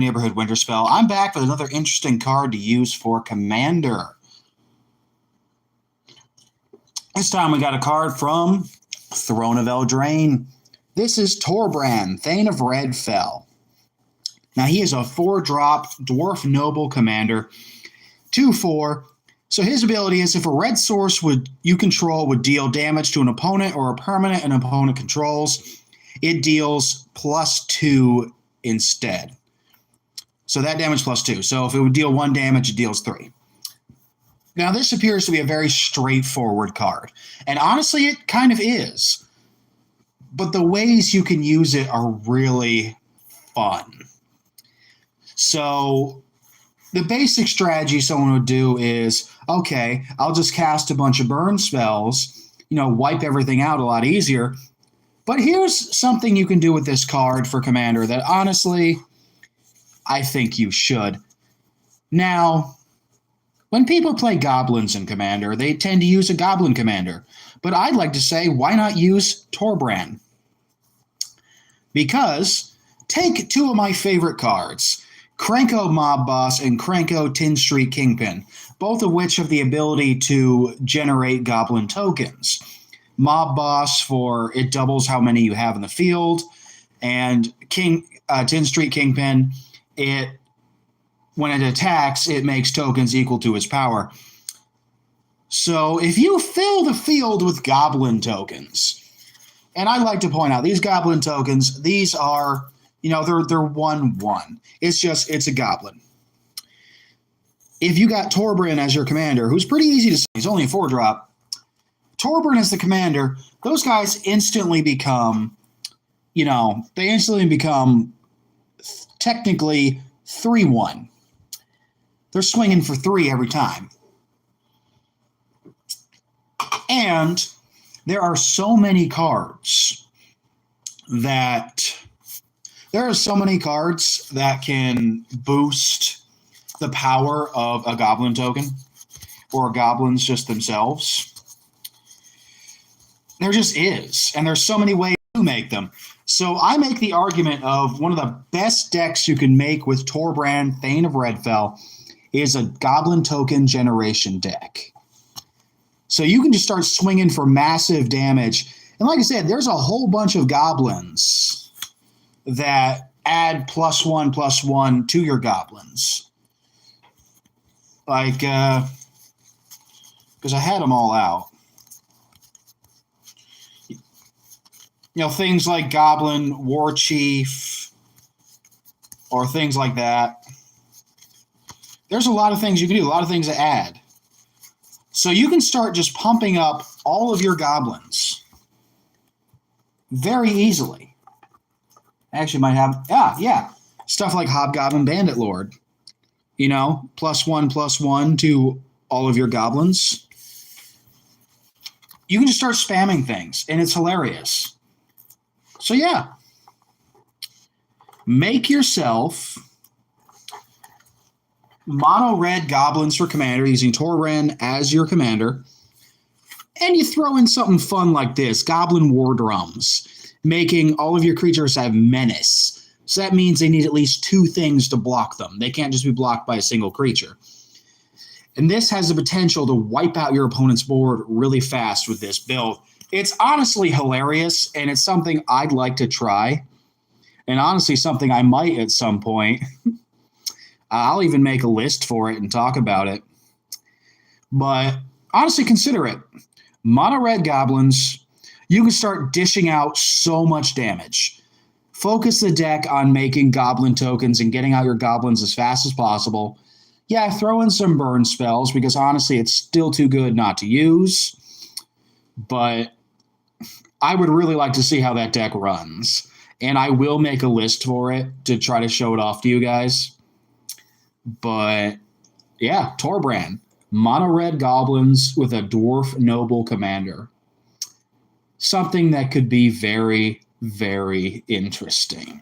Neighborhood Winter Spell. I'm back with another interesting card to use for Commander. This time we got a card from Throne of Eldraine. This is Torbran, Thane of Redfell. Now he is a 4-drop Dwarf Noble Commander, 2/4. So his ability is if a red source you control would deal damage to an opponent or a permanent an opponent controls, it deals +2 instead. So that damage +2. So if it would deal 1 damage, it deals 3. Now this appears to be a very straightforward card. And honestly, it kind of is. But the ways you can use it are really fun. So the basic strategy someone would do is, okay, I'll just cast a bunch of burn spells, wipe everything out a lot easier. But here's something you can do with this card for Commander that honestly, I think you should. Now, when people play Goblins in Commander, they tend to use a Goblin Commander. But I'd like to say, why not use Torbran? Because take 2 of my favorite cards, Krenko Mob Boss and Krenko Tin Street Kingpin, both of which have the ability to generate Goblin tokens. Mob Boss for it doubles how many you have in the field, and Tin Street Kingpin, when it attacks, it makes tokens equal to its power. So if you fill the field with Goblin tokens, and I like to point out, these Goblin tokens, these are, they're 1/1. It's a Goblin. If you got Torbran as your commander, who's pretty easy to say, he's only a 4-drop, Torbran as the commander, those guys instantly become, technically 3/1. They're swinging for 3 every time. And there are so many cards that can boost the power of a Goblin token or Goblins just themselves. There just is. And there's so many ways to make them. So I make the argument of one of the best decks you can make with Torbran, Thane of Redfell, is a Goblin token generation deck. So you can just start swinging for massive damage. And like I said, there's a whole bunch of Goblins that add +1/+1 to your Goblins. Like, because I had them all out. Things like Goblin War Chief or things like that. There's a lot of things you can do, a lot of things to add. So you can start just pumping up all of your Goblins very easily. Actually might have, stuff like Hobgoblin Bandit Lord. +1/+1 to all of your Goblins. You can just start spamming things, and it's hilarious. So yeah, make yourself mono red Goblins for Commander using Torbran as your commander, and you throw in something fun like this, Goblin War Drums, making all of your creatures have menace. So that means they need at least 2 things to block them. They can't just be blocked by a single creature. And this has the potential to wipe out your opponent's board really fast with this build. It's honestly hilarious, and it's something I'd like to try. And honestly, something I might at some point. I'll even make a list for it and talk about it. But honestly, consider it. Mono red Goblins, you can start dishing out so much damage. Focus the deck on making Goblin tokens and getting out your Goblins as fast as possible. Yeah, throw in some burn spells because honestly, it's still too good not to use. But I would really like to see how that deck runs. And I will make a list for it to try to show it off to you guys. But yeah, Torbran. Mono red Goblins with a Dwarf Noble Commander. Something that could be very, very interesting.